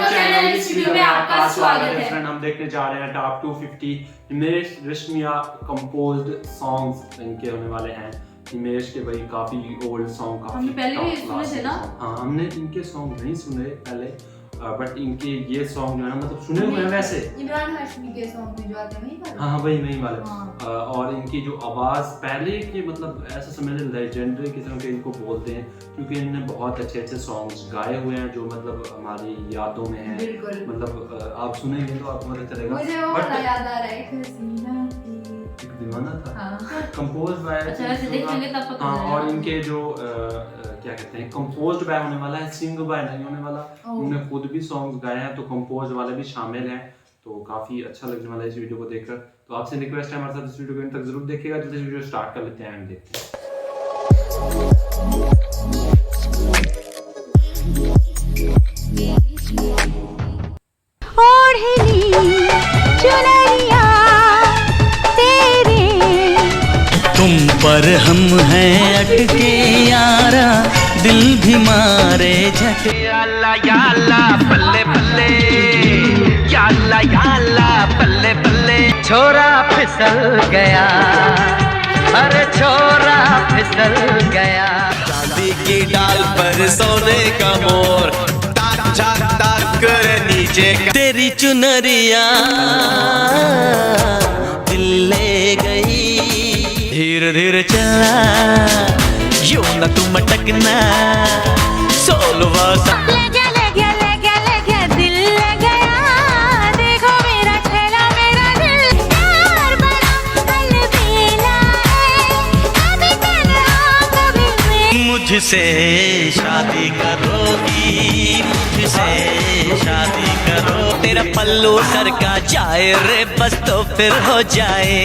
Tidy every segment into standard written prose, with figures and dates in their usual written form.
Channel इस video में आपका स्वागत है। फ्रेंड, हम देखने जा रहे हैं top 250 Himesh Reshammiya composed songs इनके होने वाले हैं। हिमेश के भाई काफी ओल्ड सॉन्ग, काफी हमने पहले भी सुने थे ना। हाँ, हमने इनके सॉन्ग नहीं सुने पहले, बट इनके ये सॉन्ग जो है ना मतलब सुने हुए हैं वैसे। इमरान हाशमी के सॉन्ग में जो आते हैं वही वाले। हाँ वही वाले। हाँ। और इनकी जो आवाज़ पहले की मतलब ऐसा समझ लेजेंडरी किस्म के इनको बोलते हैं, क्योंकि इन्होंने बहुत अच्छे सॉन्ग्स गाए हुए हैं जो मतलब हमारी यादों में हैं। मतलब आप सुनेंगे तो आपको पता चलेगा। मुझे वो वाला याद आ रहा है, एक हसीना थी, एक दीवाना था। हाँ। कंपोज बाय, अच्छा वैसे देखेंगे तब पता हाँ। चलेगा। और इनके जो क्या कहते हैं कंपोज्ड बाय होने वाला है, सिंग बाय नहीं होने वाला। उन्होंने खुद भी सॉन्ग्स गाए हैं तो कंपोज वाले भी शामिल हैं, तो काफी अच्छा लगने वाला है इस वीडियो को देखकर। तो आपसे रिक्वेस्ट है हमारे साथ इस वीडियो को इन तक जरूर देखिएगा। जल्दी से वीडियो स्टार्ट कर लेते हैं एंड देखते हैं। तुम पर हम हैं अटके यारा, दिल भी मारे झटके। या अल्लाह बल्ले बल्ले, या अल्लाह बल्ले बल्ले। छोरा फिसल गया, अरे छोरा फिसल गया। चांदी की डाल पर सोने का मोर, ताक झाक ताक कर नीचे। तेरी चुनरिया दिल ले गई। धीरे धीरे चला यूं न तुम अटकना। सोलवा सा ले गया दिल ले गया। देखो मेरा ठेला मेरा दिल प्यार बड़ा अलबेला है। कभी तन्हा कभी मैं। मुझसे शादी करोगी, मुझसे शादी करो। तेरा पल्लू सर का जाए रे बस तो फिर हो जाए।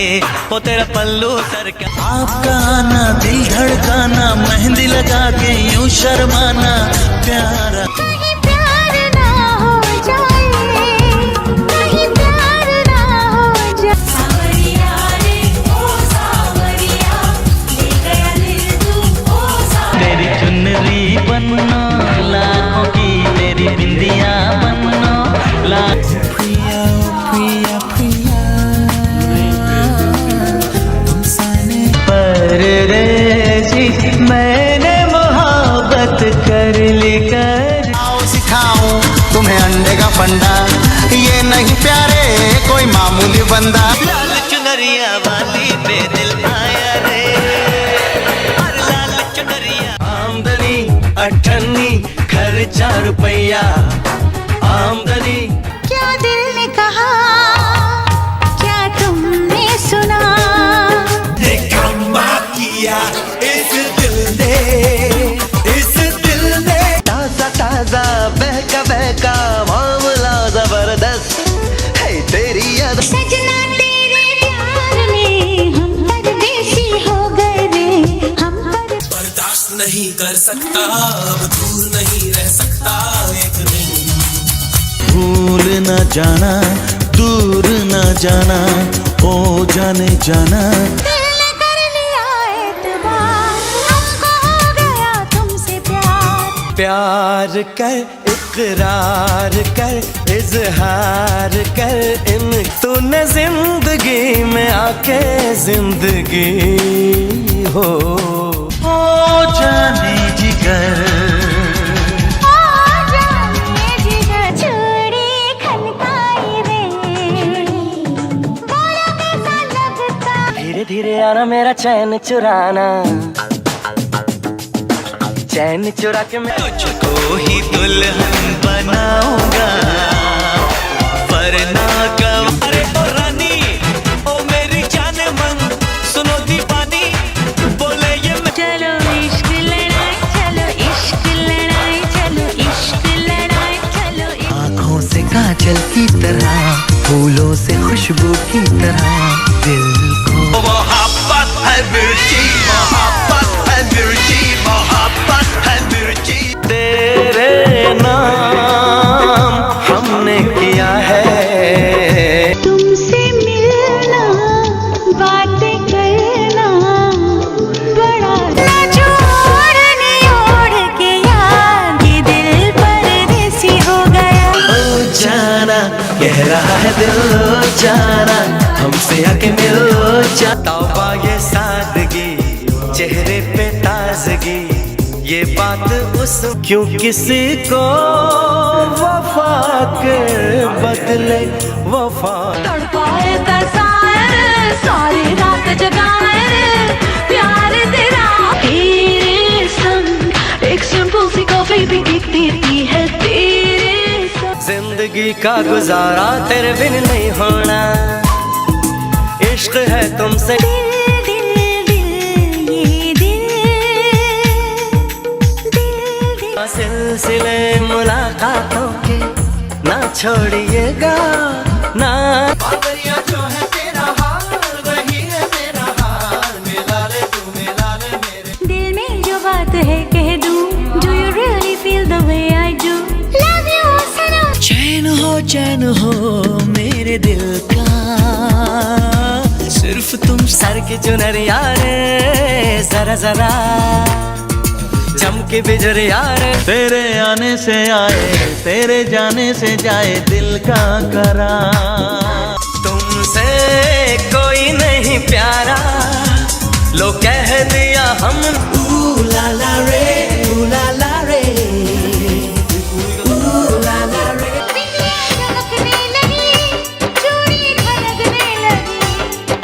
वो तेरा पल्लू सर का। आपका आना दिल धड़काना, मेहंदी लगा के यूं शर्माना। प्यारा कहीं प्यार ना हो जाए, कहीं प्यार ना हो जाए। सावरिया रे ओ सावरिया, ले गया दिल तू ओ सावरिया। तेरी चुनरी बनना लाखों की, तेरी बिंदिया बनना लाख। प्रिया प्रिया प्रिया तुमसे परदेसी, मैंने मोहब्बत कर ली कर। आओ सिखाऊं तुम्हें अंडे का फंडा, ये नहीं प्यारे कोई मामूली बंदा। लाल चुनरिया वाली पे दिल आया रे, और लाल चुनरिया। आमदनी अठन्नी खर्चा रुपया, आमदनी। क्या दिल ने कहा, क्या तुमने सुना। किया इस दिल ने ताजा ताजा बहका बहका मामला जबरदस्त है तेरी याद। सजना तेरे प्यार में हम परदेसी हो गए रे, हम बर्दाश्त नहीं कर सकता, अब दूर नहीं रह सकता एक दिन। भूल न जाना, दूर न जाना, ओ जाने जाना। प्यार कर इकरार कर इजहार कर इन। तूने जिंदगी में आके जिंदगी हो जाने जिगर, ओ जाने जिगर। चूड़ी खनकाई रे, बोलो कैसा लगता। धीरे धीरे आना मेरा चैन चुराना, चैन चुरा के मैं तुझको ही दुल्हन बनाऊंगा, वरना कब। अरे ओ रानी ओ मेरी जान मन, सुनो दीवानी बोले ये मैं। चलो इश्क लड़ाई, चलो इश्क लड़ाई, चलो इश्क लड़ाई, चलो। आँखों से काजल की तरह, फूलों से खुशबू की तरह दिल को। मोहब्बत है मिर्ची, मोहब्बत है मिर्ची, मोहब्बत है मिर्ची। तेरे नाम हमने किया है कह रहा है दिल जाना हमसे आके मिल जा। तौबा ये सादगी चेहरे पे ताजगी ये बात उस क्यों किसी को वफा के बदले वफा तड़पाए तरसाए सारी रात जगाए प्यार तेरा तेरे संग एक सिंपल सी कॉफी भी देती है तेरे संग। जिंदगी का गुजारा तेरे बिन नहीं होना इश्क है तुमसे सिलसिले मुलाकातों के ना छोड़िएगा ना। जो है तेरा हाल वही है मेरा हाल मिला ले तू मिला ले मेरे दिल में जो बात है कह दूं Do you really feel the way I do Love you सनम। चैन हो मेरे दिल का सिर्फ तुम सर की चुनरिया रे जरा जरा चमके बिजर यार तेरे आने से आए तेरे जाने से जाए दिल का करा। तुमसे कोई नहीं प्यारा लो कह दिया हम ला ला रे ला ला रे ला ला रे। धड़कने लगी चूड़ी धड़कने लगी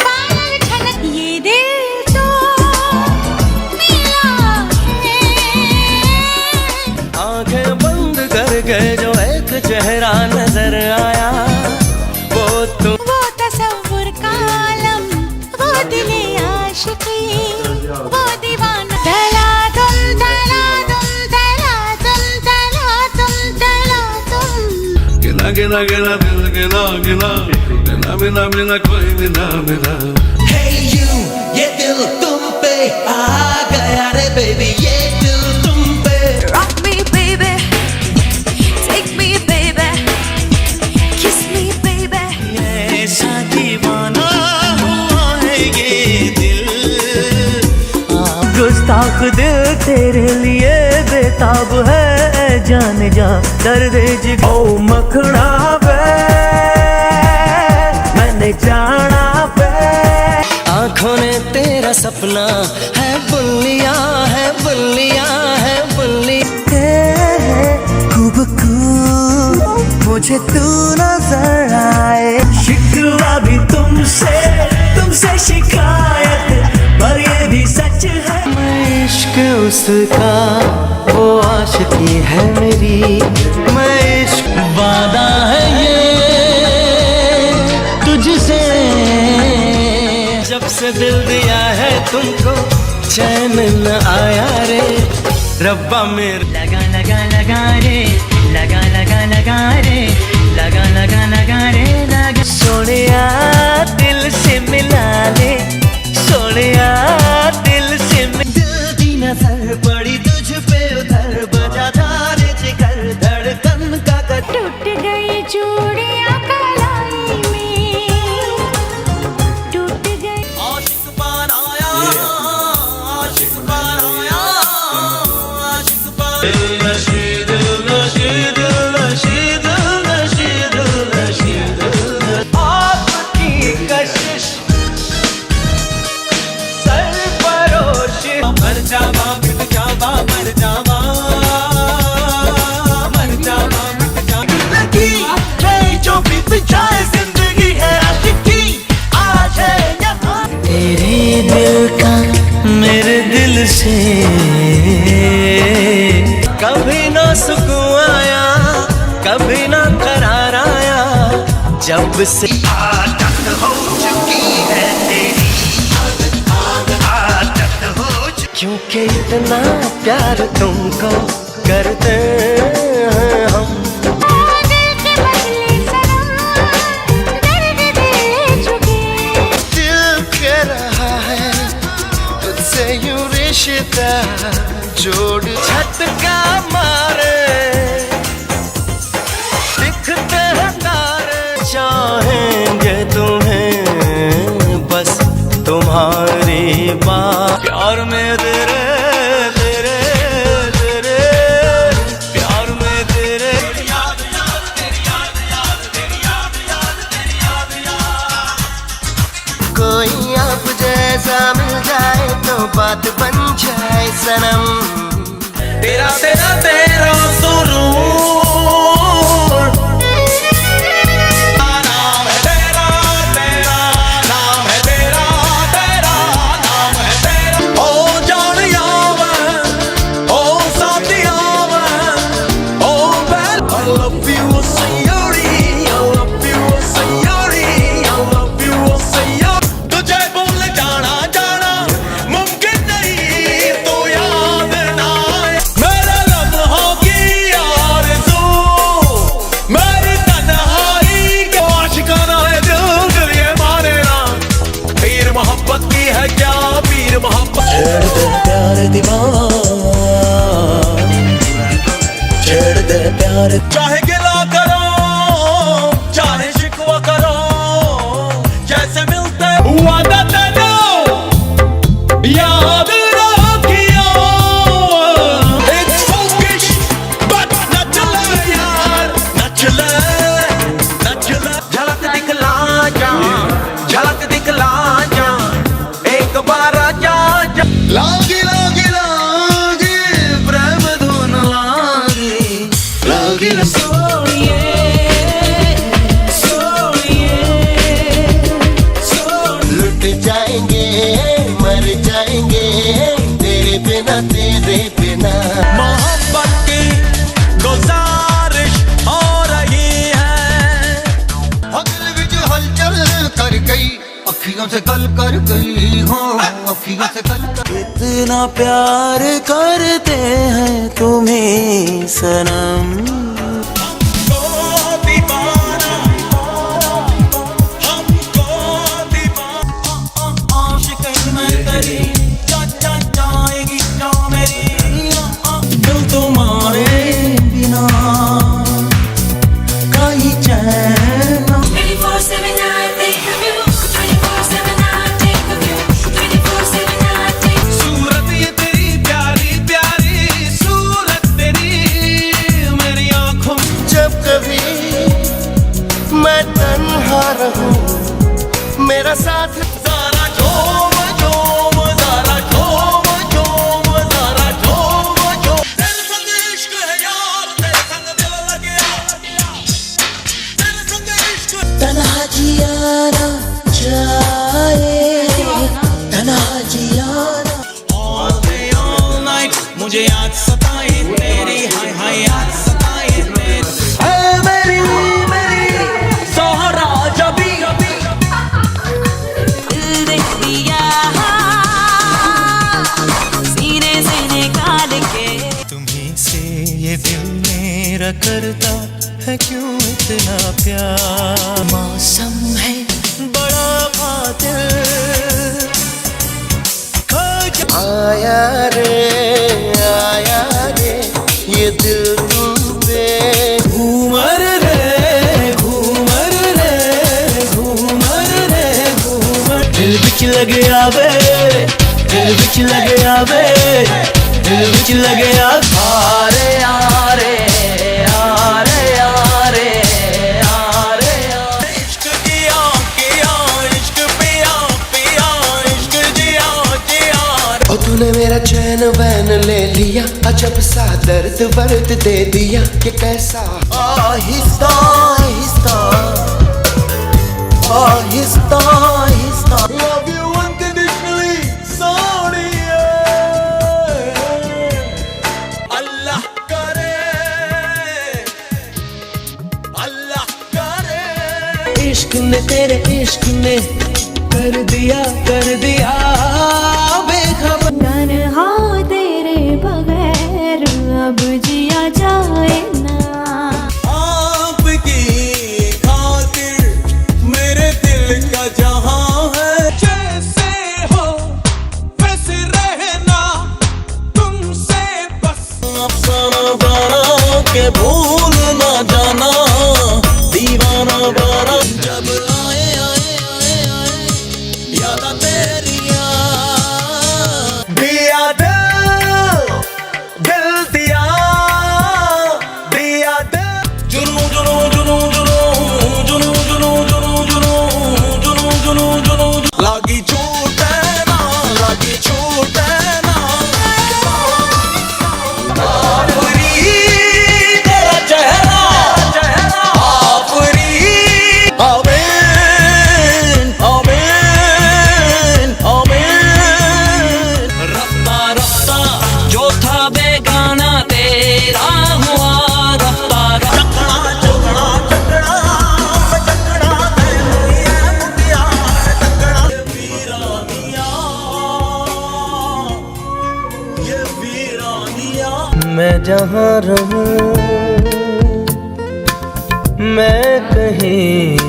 बाल छलक ये दिल तो मिला आंखें बंद कर गए जो एक चेहरा नजर आया वो तुम वो तसव्वुर का आलम वो दिले आशिकी वो दीवाना तला तुम तला तुम तला तुम तला तुम तला तुम गिना गिना गिना दिल गिना गिना बिना बिना बिना कोई बिना बिना। Hey you ये दिल तुम पे आ गया रे baby ये दिल तुम पे Rock me baby take me baby kiss me baby ऐसा दीवाना हुआ है ये दिल गुस्ताख दिल तेरे लिए बेताब है जान जा दर्द जिगो मखना पे मैंने जाना पे आँखों ने तेरा सपना है बुल्लिया है बुल्लिया है बुल्ली खूब खूब मुझे तू नजर आए शिकवा भी तुमसे शिकायत पर ये भी सच है मैं इश्क उसका वो आशिकी है मेरी मैं इश्क वादा है ये तुझसे जब से दिल दिया है तुमको चैन न आया रे रब्बा मेरे लगा लगा लगा रे लगा लगा लगा रे लगा लगा लगा रे लगा सोनिया दिल से मिला ले सोनिया दिल से दिल की नजर पड़ी तुझ पे उधर बजा धारे जिगर धड़कन का टूट गई चूड़ियां कलाई में टूट गई आशिक बनाया आशिक बनाया आशिक बनाया आपकी कशिश सरफरोश मर जावा मिट जावा मर जावा मर जावा मिट जावा जिंदगी जो बीत जाए जिंदगी है आशिकी आज है यहाँ तेरे दिल का मेरे दिल से कभी ना सुकून आया कभी ना करार आया जब से आदत हो चुकी है तेरी आदत हो चुकी क्योंकि इतना प्यार तुमको करते हैं हम दिल के बदले सनम दर्द दे चुके दिल कह रहा है तुझसे यूं रिश्ता जोड़ झटका मारे दिखते हैं तारे चाहेंगे तुम्हें बस तुम्हारी बात प्यार में तेरे तेरे तेरे प्यार में तेरे कोई आप जैसा मिल जाए तो बात बन जाए सनम। तेरा तेरा तेरा सुरूर नाम है तेरा, तेरा नाम है तेरा, तेरा नाम है तेरा। ओ जानिया मैं, ओ साथिया मैं, ओ बैल I love you सैयारी, I love you सैयारी, I love you सैयारी। तुझे भूल जाना जाना मुमकिन नहीं तो याद ना आए। मेरे लम्हों की आरज़ू, मेरी तन्हाई के आशिकाना है दिल दिल ये माने ना। पीर मोहब्बत की है क्या पीर मोहब्बत। छेड़ दे प्यार दीवाना, छेड़ दे प्यार। चाहे गिला करो चाहे शिकवा करो, जैसे मिलते वादा तेरा याद रखियो। It's focus, but नच ले यार, नच ले, नच ले। झलक दिखला जा, झलक दिखला जा, एक बार आजा जा। लागी लागी लागी प्रेम धुन लागी, लागी सोनिए सोनिए सोनिए। लुट जाएंगे मर जाएंगे तेरे बिना तेरे बिना। मोहब्बत की गुजारिश हो रही है। दिल विच हलचल कर गई, अखियों से गल कर गई हो, अखियों से गल कर। इतना प्यार करते हैं तुम्हें सनम। हमको दीवाना, हमको दीवाना, आशिक मैं तेरी, जा जा जाएगी जा मेरी। दिल तुम्हारे बिना कहीं चैन। 24/7 I think of you, 24/7 I think of you, 24/7 I think of you. सूरत ये तेरी प्यारी प्यारी सूरत तेरी मेरी आँखों में। जब कभी मैं तन्हा रहूं मेरा साथ। ज़रा झूम झूम, ज़रा झूम झूम, ज़रा झूम झूम। तेरे संग इश्क है यार, तेरे संग दिल लग गया, तेरे संग इश्क। तन्हा जियाना चाहे, तन्हा Ziana. All day all night मुझे याद सताए तेरी, हाय हाय याद सताए तेरी। ऐ मेरी सहारा जबी दिल देख लिया सीने से निकाल के। तुम्हीं से ये दिल मेरा करता है क्यों इतना प्यार। मौसम है बड़ा कातिल आया रे ये दिल तुम पे। घूमर रे घूमर रे घूमर रे घूमर। दिल बिच लगे आवे, दिल बिच लगे आवे, दिल बिच लगे आरे आरे आरे आरे आरे। इश्क जिया किया, इश्क पिया पिया, इश्क जिया जिया। और तूने मेरा चैन वैन ले लिया, अजब सा दर्द वर्द दे दिया कि कैसा। Aahista Aahista Aahista Aahista. Love you unconditionally, Sonia. अल्लाह करे, अल्लाह करे। इश्क ने तेरे इश्क ने कर दिया बेखबर। तन्हा तेरे बगैर अब जिया जाए ना। आपकी खातिर मेरे दिल का जहां है। जैसे हो वैसे रहना तुमसे बस। अफसाना बना के भूल ना जाना, दीवाना बना। जब आए आए आए आए याद तेरी याद। जहाँ रहूं मैं कहीं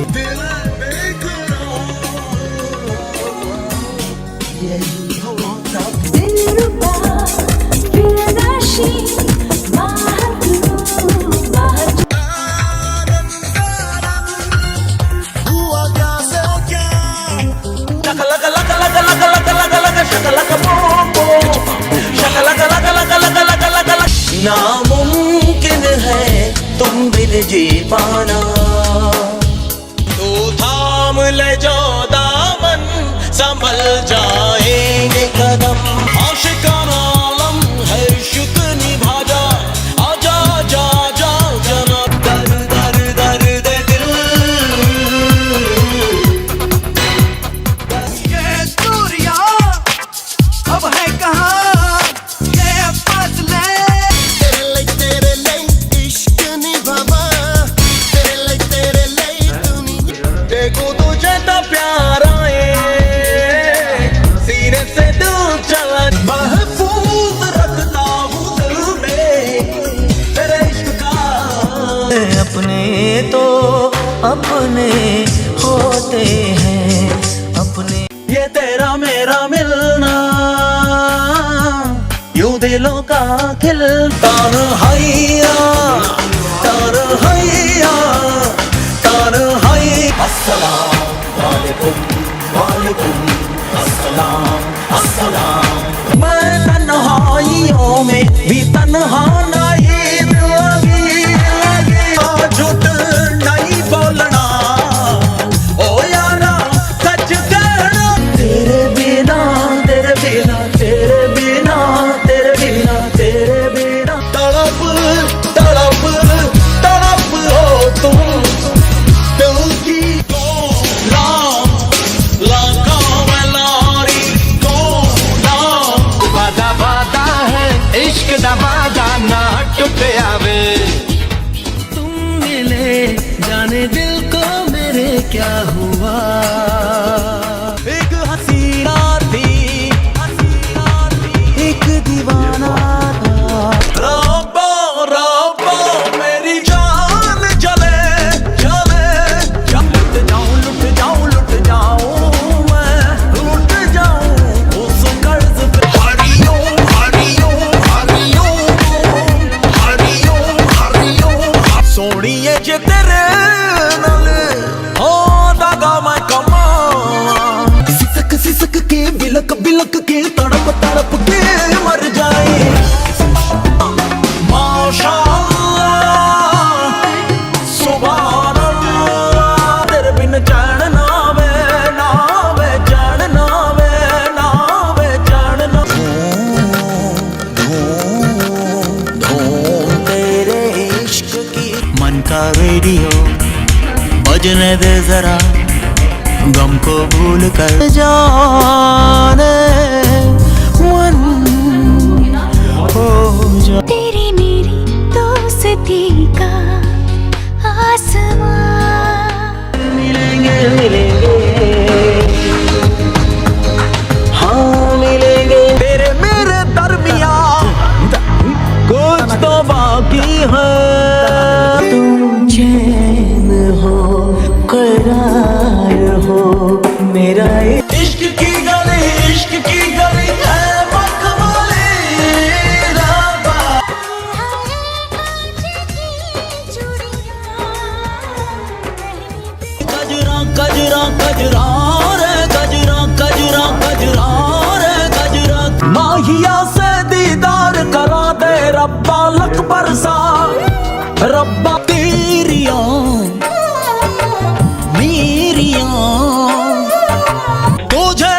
नामुमकिन है तुम बिन जी पाना। तू थाम ले जो दामन संभल जाएंगे कदम। आशिकाना आलम है इश्क निभा जा आजा जा जा जना। दर दर दर दे दिल ये दूरियां अब है कहाँ ये फासले। देखो तुझे तो प्यार आए सीने से दिल चला। महफूज रखता हूँ दिल में तेरे इश्क का। अपने तो अपने होते हैं अपने। ये तेरा मेरा मिलना यूं दिलों का खिलता हैया तन्हाइया तन्हाई। अस्सलाम वालेकुम वालेकुम अस्सलाम अस्सलाम। मैं तन्हाइयों में भी तन्हा नहीं लगी झूठ नहीं बोलना ओ यारा सच कहना। तेरे बिना तेरे बिना तेरे बिना तेरे बिना तेरे बिना तड़प तड़प तड़प हो तुम। तुम मिले जाने दिल को मेरे क्या हुआ। एक हसीना थी एक दीवाना था। रब्बा रब्बा मेरी जान जले जले लुट जाऊं लुट जाऊं लुट जाऊं मैं लुट जाऊं उस कर्ज पे। हरिओम हरिओम हरिओम सोनिए जे तेरे नाल हो दागा मैं कमा। सिसक के बिलक बिलक के तड़प तड़प के मर जाए। माशाअल्लाह सुभान अल्लाह। तेरे बिन चैन ना वे चैन ना वे चैन ना। धूम तेरे इश्क की। मन का रेडियो बजने दे जरा गम को भूल कर जाने मन हो जा। तेरी मेरी दोस्ती का आसमां। मिलेंगे मिलेंगे हाँ मिलेंगे। तेरे मेरे दरमिया कुछ तो बाकी है। तुम चैन हो करार हो मेरा इश्क की गली है मखमली राबा। गजरा गजरा गजरा रे गजरा गजरा गजरा रे गजरा। माहिया से दीदार करा दे रब्बा लख बरसा। रब्बा तेरियां मेरियां तुझे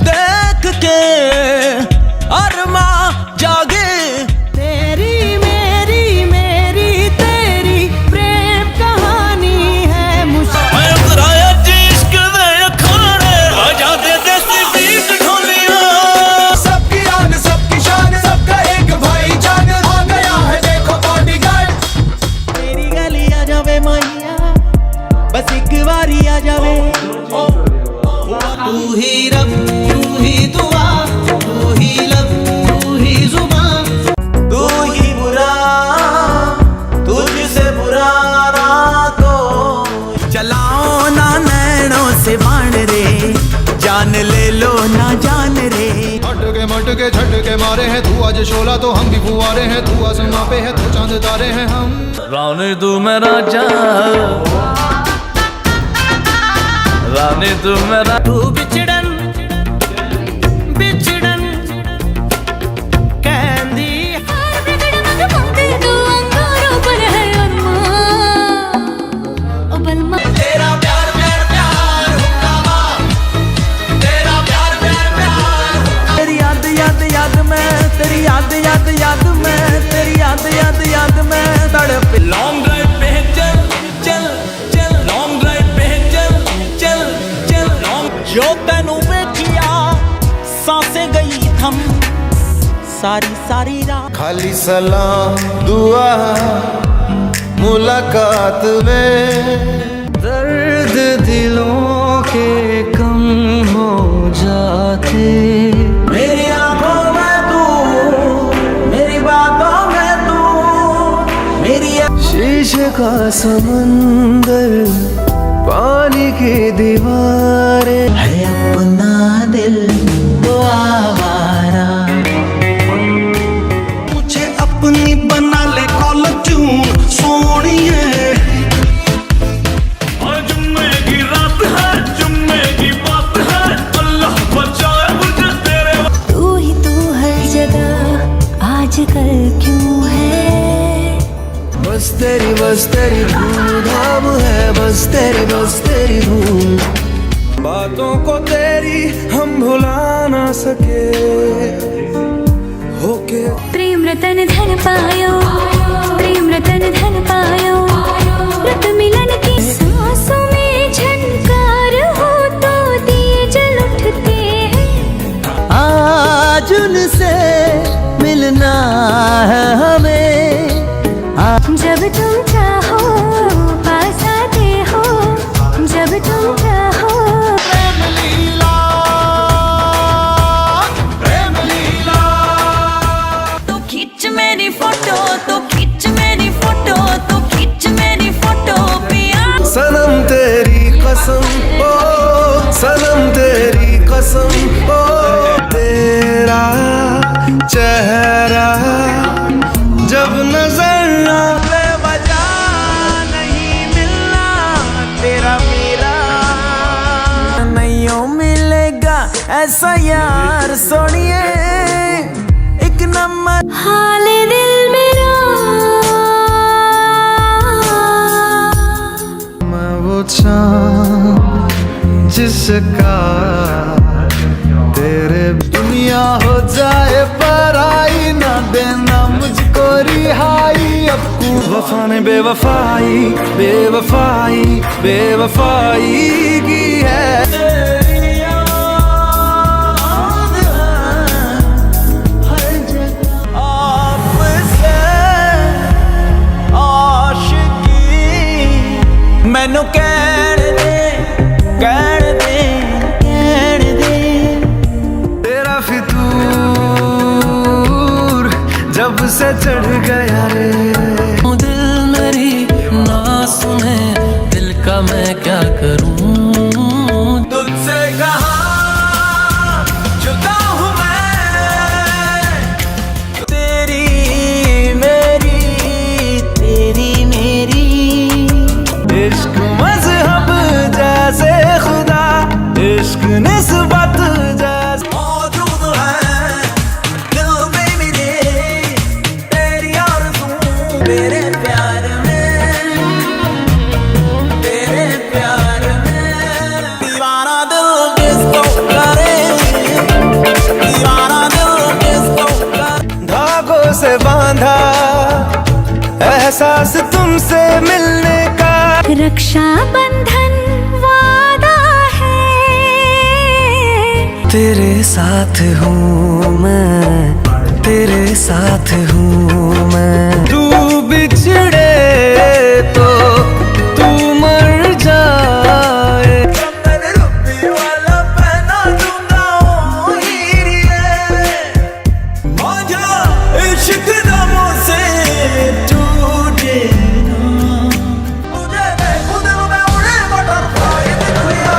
देख के अरमा जागे। तेरी मेरी मेरी तेरी प्रेम कहानी है मुझे। सबकी आन सबकी शान सबका एक भाई जान आ गया है देखो बॉडीगार्ड। मेरी गली आ जावे मैया के झटके मारे हैं, तू आज शोला तो हम भी फुआरे हैं, तू आसमां पे है तो चांद तारे हैं हम। रानी तू मेरा जान, रानी तू मेरा तू बिछड़न बिछड़न कहंदी तेरा प्यार प्यार प्यार हुक्कामा, तेरा प्यार प्यार प्यार। तेरी याद याद याद में, तेरी याद याद याद में, तेरी याद याद याद में तड़प। लॉन्ग ड्राइव पे चल चल चल, लॉन्ग ड्राइव पे चल चल चल लॉन्ग। जो तेनू वेखिया सांसें गई थम सारी सारी रात। खाली सलाम दुआ मुलाकात में, दर्द दिलों के कम हो जाते। मेरी आंखों में तू, मेरी बातों में तू, मेरी शीशे का समंदर, पानी की दीवारें है अपना दिल तो आवारा। मुझे अपनी बना ले कॉल ट्यून सोनिए। और जुम्मे की रात है, जुम्मे की बात है, अल्लाह बचाए मुझे तेरे। तू ही तू हर जगह आजकल क्यों है? बस तेरी धूम धाम है, बस तेरी धूम। बातों को तेरी हम भुला ना सके होके। प्रेम रतन धन पायो, प्रेम रतन धन पायो, रत मिलन की सांसों में झनकार हो तो दिए जल उठते हैं। आज उनसे मिलना है हमें। जब तुम चाहो पास आते हो, जब तुम चाहो। प्रेम लीला, प्रेम लीला। तो खींच मेरी फोटो, तो खींच मेरी फोटो, तो खींच मेरी फोटो पिया। सनम तेरी कसम ओ, सनम तेरी कसम ओ। तेरा चेहरा जब नजर आवे, वजह नहीं मिलना तेरा मेरा। नहीं मिलेगा ऐसा यार सोनिए, एक नंबर हाल दिल मेरा। मैं वो चाँद जिसका तेरे दुनिया हो जाए पराई, ना देना मुझको रिहाई। अब तू वफा ने बेवफाई बेवफाई बेवफाई की है। तेरी याद हर जगह आपसे आशिकी। मैनू कहण दे, कहण दे, कहण दे। तेरा फितूर जब से चढ़ गया रे। दिल मेरी ना सुने, दिल का मैं क्या करूं। तुझसे कहाँ जुदा हूँ मैं, तेरी मेरी, तेरी मेरी। इश्क मजहब जैसे खुदा, इश्क निस्बत जैसे मौजूद है दिल में मेरे। तेरी आरज़ू तेरे प्यार में, तेरे प्यार में। दीवाना दिल किसको करे, दीवाना दिल किसको करे। धागों से बांधा एहसास तुमसे मिलने का। रक्षा बंधन वादा है, तेरे साथ हूँ मैं, तेरे साथ हूँ मैं। तू बिछड़े तो तू मर जाए। मेरे रुपये वाला पहना दूंगा ओ हीरे। मौजा इश्क दमों से टूटे ना। मुझे देखूं दिल में उड़े बटरफ्लाई दिखिया।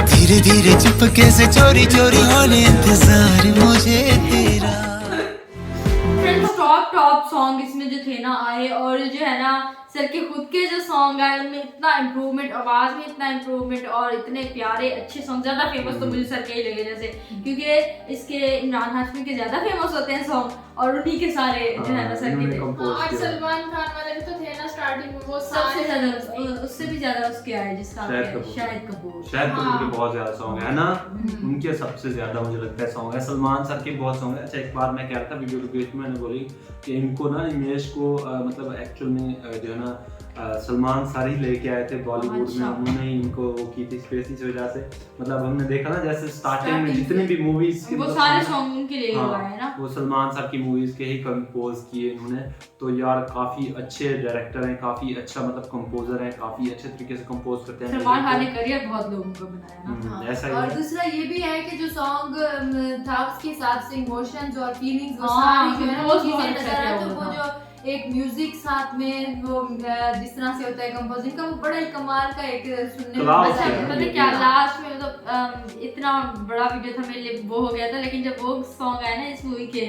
धीरे धीरे तेरे चुपके से चोरी चोरी होने इंतजार मुझे तेरा। फ्रेंड्स टॉप सॉन्ग इसमें जो थे ना आए, और जो है ना सर के खुद के जो सॉन्ग आए उनमें इतना इम्प्रूवमेंट, आवाज में इतना इम्प्रूवमेंट, और इतने प्यारे अच्छे सॉन्ग। ज्यादा फेमस तो मुझे सर के ही लगे, जैसे क्योंकि इसके इमरान हाशमी के ज्यादा फेमस होते हैं सॉन्ग, और उन्हीं के सारे जो है ना सर के थे। और सलमान खान वाले भी तो थे ना स्टार्टिंग में, वो सबसे ज्यादा उससे भी ज्यादा उसके आए जिसका शाहिद कपूर के बहुत ज्यादा सॉन्ग है ना, उनके सबसे ज्यादा मुझे लगता है सॉन्ग है। सलमान सर के बहुत सॉन्ग है। अच्छा एक बात मैं कह रहा था वीडियो के बीच में, मैंने बोली कि इनको ना इमेज को मतलब एक्चुअल में जो है ना सलमान सर ही लेके आए थे बॉलीवुड में, उन्होंने इनको वो की थी स्पेस इस वजह से। मतलब हमने देखा ना जैसे स्टार्टिंग में जितने भी मूवीज वो सारे सॉन्ग उनके लिए हुआ है ना, वो सलमान सर की मूवीज के ही कंपोज किए इन्होंने। तो यार काफी अच्छे डायरेक्टर हैं, काफी अच्छा मतलब कंपोजर हैं, काफी अच्छे तरीके से कंपोज करते हैं। सलमान खान ने करियर बहुत लोगों को बनाया ना। ऐसा ही और है। दूसरा ये भी है कि जो सॉन्ग था उसके हिसाब से इमोशंस और फीलिंग्स वो सारी जो है ना चीजें नजर आ रहा, तो वो जो एक म्यूजिक साथ में वो जिस तरह से होता है कंपोजिंग का, वो बड़ा ही कमाल का एक सुनने में मजा आया। मतलब क्या लास्ट में मतलब इतना बड़ा वीडियो था मेरे लिए वो हो गया था, लेकिन जब वो सॉन्ग आया ना इस मूवी के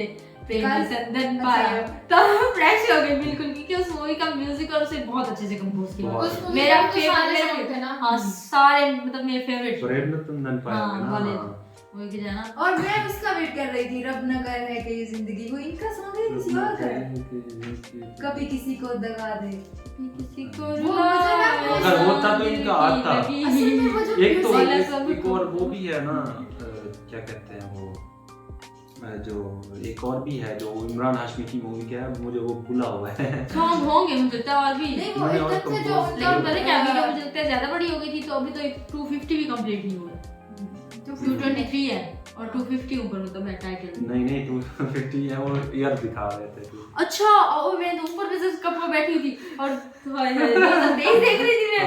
प्रेम संदन पाया तो फ्रेश हो गई बिल्कुल, क्योंकि उस मूवी का म्यूजिक और उसे बहुत अच्छे से कंपोज किया। मेरा फेवरेट है ना, हाँ सारे मतलब मेरे फेवरेट प्रेम संदन पाया वाले वो के जाना। और मैं उसका वेट कर रही थी, रब न कर है कि ये जिंदगी, वो इनका सॉन्ग है किसी और का है, कभी किसी को दगा दे किसी को अगर होता तो इनका आता। एक तो एक और वो भी है ना, क्या कहते हैं वो जो एक और भी है जो इमरान हाशमी की मूवी क्या है, मुझे वो भूला हुआ है। सॉन्ग होंगे मुझे लगता है और भी नहीं, वो एक तक से जो लेकिन पता क्या वीडियो मुझे लगता है ज्यादा बड़ी हो गई थी, तो अभी तो 250 भी कंप्लीट नहीं हुआ, 223 है और 250 ऊपर मतलब है टाइटल। नहीं 250 है, वो ईयर दिखा रहे थे। अच्छा और मैं तो ऊपर में से कप में बैठी थी और देख रही थी मैं।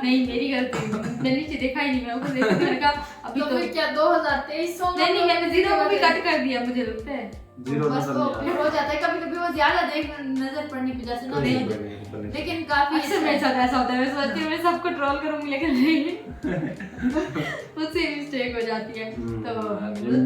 नहीं मेरी गलती, मैंने नीचे देखा ही नहीं, मैं ऊपर देख मैंने कहा अभी तो क्या 2023 सॉन्ग नहीं मैंने जीरो को भी कट कर दिया, मुझे लगता है जीरो बस तो फिर हो जाता है कभी कभी वो ज्यादा देख नजर पड़ने की वजह से ना नहीं, लेकिन काफी अक्सर मेरे साथ ऐसा होता है। मैं सोचती हूँ मैं सबको ट्रोल करूंगी लेकिन नहीं मुझसे मिस्टेक हो जाती है। तो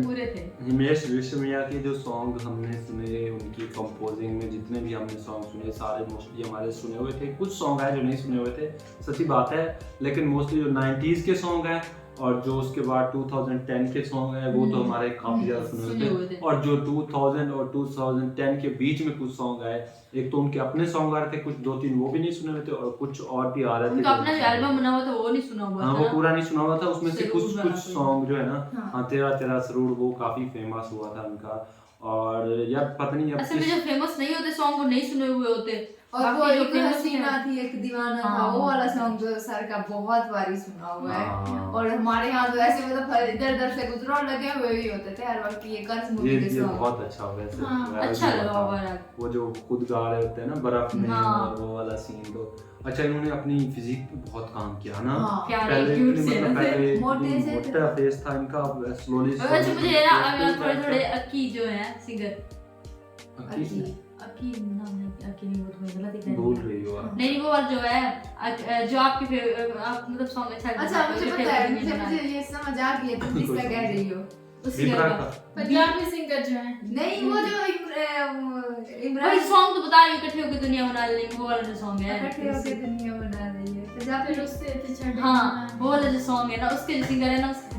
पूरे थे हिमेश रेशमिया के जो सॉन्ग हमने सुने, उनकी कंपोजिंग में जितने भी हमने सॉन्ग सुने सारे मोस्टली हमारे सुने हुए थे। कुछ सॉन्ग है जो नहीं सुने हुए थे, सच्ची बात है, लेकिन मोस्टली जो 90s के सॉन्ग हैं और जो उसके बाद 2010 के सॉन्ग है वो तो हमारे काफी ज्यादा सुने हुए थे। और जो 2000 और 2010 के बीच में कुछ सॉन्ग आए, एक तो उनके अपने सॉन्ग आ रहे थे, कुछ 2-3 वो भी नहीं सुने हुए थे और कुछ और भी आ रहे थे। उनका अपना जो एल्बम बना हुआ था वो नहीं सुना हुआ था, वो पूरा नहीं सुना हुआ था, उसमें से कुछ सॉन्ग जो है ना, हाँ तेरा तेरा सरूर, वो काफी फेमस हुआ था उनका। और यार पता नहीं असल में जो फेमस नहीं होते सॉन्ग वो नहीं सुने हुए होते। और वो एक हसीना थी एक दीवाना था, वो वाला सॉन्ग जो सर का बहुत बारी सुना हुआ है। और हमारे यहाँ तो ऐसे मतलब इधर उधर से गुजरो लगे हुए भी होते थे हर वक्त। ये कर्ज मूवी के सॉन्ग बहुत अच्छा हो वैसे, अच्छा लगा वो जो खुद गा रहे होते हैं ना बर्फ में, और वो वाला सीन तो अच्छा। इन्होंने अपनी फिजिक पे बहुत काम किया ना, पहले मोटा फेस था इनका, स्लोली अच्छा मुझे ना थोड़े अक्की जो है सिंगर अक्की नाम है, अक्की नहीं वो तुम्हें गलत ही भूल रही हो नहीं, वो जो है जो आपकी आप मतलब सॉन्ग अच्छा मुझे पता है, मुझे ये समझ आ गया तुम किसका कह रही हो। पंजाबी सिंगर जो है, नहीं वो जो इमरान सॉन्ग तो बता रही हूँ, इकट्ठे होकर दुनिया बना लेंगे, वो वाला जो सॉन्ग है इकट्ठे होकर दुनिया बना रही है पंजाबी, फिर उससे हाँ वो वाला जो सॉन्ग है ना, उसके जो सिंगर है ना उसके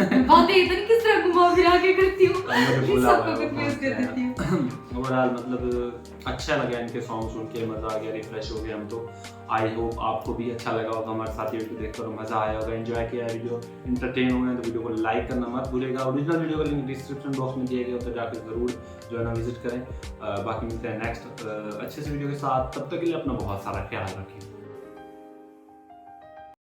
बातें इतनी किस तरह घुमा फिरा के करती हूँ, सबको कंफ्यूज कर देती हूँ। ओवरऑल मतलब अच्छा लगा इनके सॉन्ग सुन के, मजा आ गया, रिफ्रेश हो गए हम तो। आई होप आपको भी अच्छा लगा होगा हमारे साथ वीडियो देखकर, मजा आया होगा, एंजॉय किया वीडियो, इंटरटेन हुए तो वीडियो को लाइक करना मत भूलेगा। ओरिजिनल वीडियो का लिंक डिस्क्रिप्शन बॉक्स में दिया गया होता है, जाकर जरूर जो है ना विजिट करें। बाकी मिलते हैं नेक्स्ट अच्छे से वीडियो के साथ, तब तक के लिए अपना बहुत सारा ख्याल रखें।